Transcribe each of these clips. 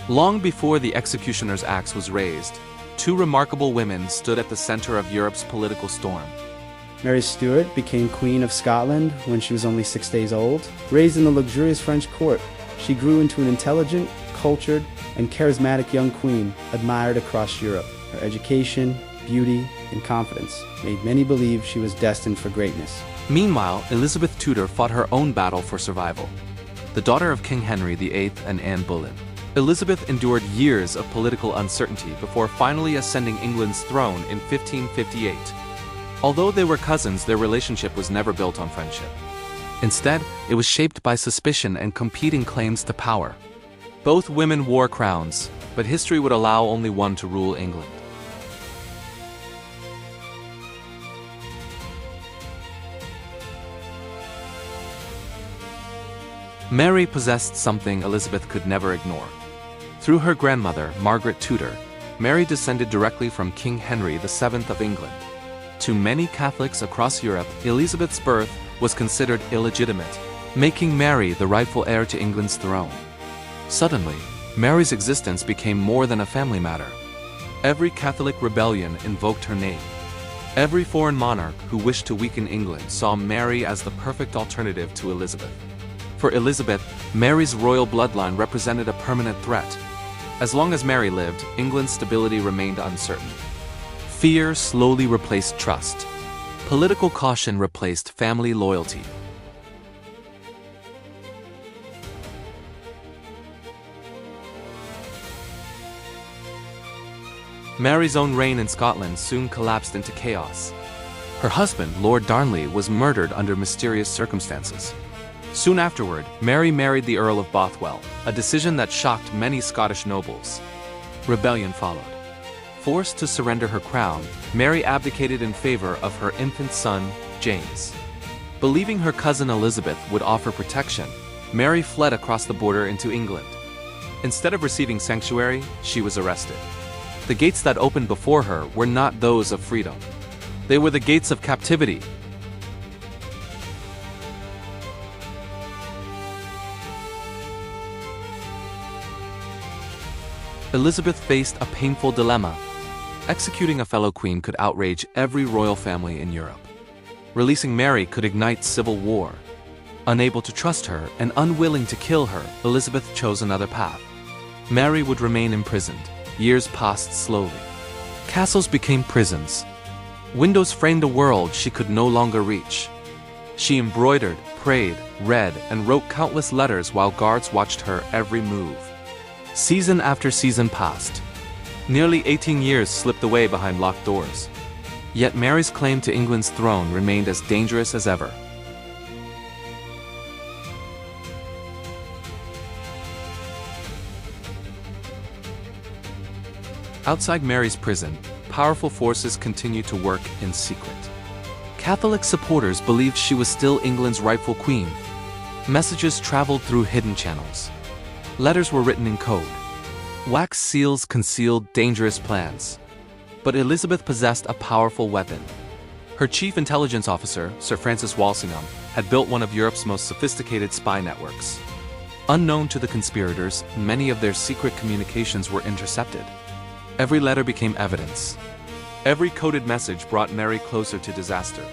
Long before the executioner's axe was raised, two remarkable women stood at the center of Europe's political storm. Mary Stuart became Queen of Scotland when she was only 6 days old. Raised in the luxurious French court, she grew into an intelligent, cultured, and charismatic young queen admired across Europe. Her education, beauty, and confidence made many believe she was destined for greatness. Meanwhile, Elizabeth Tudor fought her own battle for survival. The daughter of King Henry VIII and Anne Boleyn, Elizabeth endured years of political uncertainty before finally ascending England's throne in 1558. Although they were cousins, their relationship was never built on friendship. Instead, it was shaped by suspicion and competing claims to power. Both women wore crowns, but history would allow only one to rule England. Mary possessed something Elizabeth could never ignore. Through her grandmother, Margaret Tudor, Mary descended directly from King Henry VII of England. To many Catholics across Europe, Elizabeth's birth was considered illegitimate, making Mary the rightful heir to England's throne. Suddenly, Mary's existence became more than a family matter. Every Catholic rebellion invoked her name. Every foreign monarch who wished to weaken England saw Mary as the perfect alternative to Elizabeth. For Elizabeth, Mary's royal bloodline represented a permanent threat. As long as Mary lived, England's stability remained uncertain. Fear slowly replaced trust. Political caution replaced family loyalty. Mary's own reign in Scotland soon collapsed into chaos. Her husband, Lord Darnley, was murdered under mysterious circumstances. Soon afterward, Mary married the Earl of Bothwell, a decision that shocked many Scottish nobles. Rebellion followed. Forced to surrender her crown, Mary abdicated in favor of her infant son, James. Believing her cousin Elizabeth would offer protection, Mary fled across the border into England. Instead of receiving sanctuary, she was arrested. The gates that opened before her were not those of freedom. They were the gates of captivity. Elizabeth faced a painful dilemma. Executing a fellow queen could outrage every royal family in Europe. Releasing Mary could ignite civil war. Unable to trust her and unwilling to kill her, Elizabeth chose another path. Mary would remain imprisoned. Years passed slowly. Castles became prisons. Windows framed a world she could no longer reach. She embroidered, prayed, read, and wrote countless letters while guards watched her every move. Season after season passed. Nearly 18 years slipped away behind locked doors. Yet Mary's claim to England's throne remained as dangerous as ever. Outside Mary's prison, powerful forces continued to work in secret. Catholic supporters believed she was still England's rightful queen. Messages traveled through hidden channels. Letters were written in code. Wax seals concealed dangerous plans. But Elizabeth possessed a powerful weapon. Her chief intelligence officer, Sir Francis Walsingham, had built one of Europe's most sophisticated spy networks. Unknown to the conspirators, many of their secret communications were intercepted. Every letter became evidence. Every coded message brought Mary closer to disaster.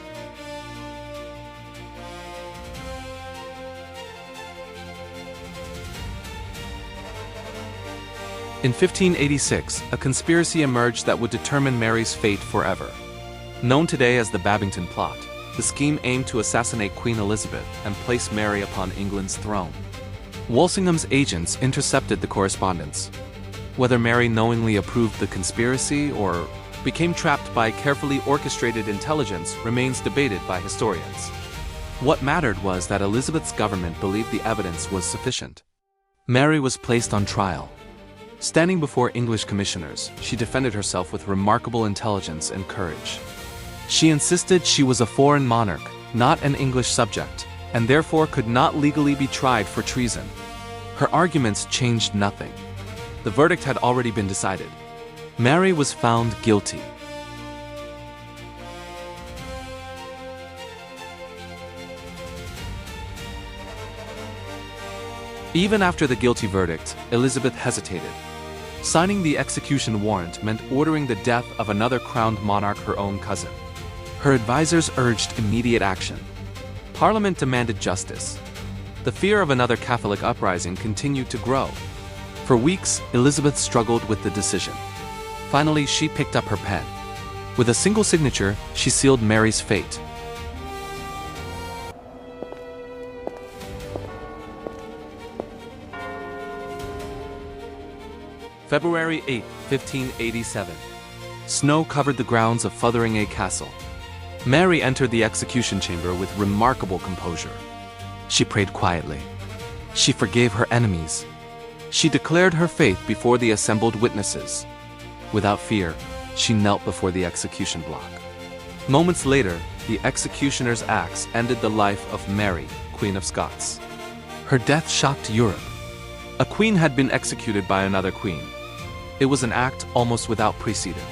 In 1586, a conspiracy emerged that would determine Mary's fate forever. Known today as the Babington Plot, the scheme aimed to assassinate Queen Elizabeth and place Mary upon England's throne. Walsingham's agents intercepted the correspondence. Whether Mary knowingly approved the conspiracy or became trapped by carefully orchestrated intelligence remains debated by historians. What mattered was that Elizabeth's government believed the evidence was sufficient. Mary was placed on trial. Standing before English commissioners, she defended herself with remarkable intelligence and courage. She insisted she was a foreign monarch, not an English subject, and therefore could not legally be tried for treason. Her arguments changed nothing. The verdict had already been decided. Mary was found guilty. Even after the guilty verdict, Elizabeth hesitated. Signing the execution warrant meant ordering the death of another crowned monarch, her own cousin. Her advisors urged immediate action. Parliament demanded justice. The fear of another Catholic uprising continued to grow. For weeks, Elizabeth struggled with the decision. Finally, she picked up her pen. With a single signature, she sealed Mary's fate. February 8, 1587. Snow covered the grounds of Fotheringhay Castle. Mary entered the execution chamber with remarkable composure. She prayed quietly. She forgave her enemies. She declared her faith before the assembled witnesses. Without fear, she knelt before the execution block. Moments later, the executioner's axe ended the life of Mary, Queen of Scots. Her death shocked Europe. A queen had been executed by another queen. It was an act almost without precedent.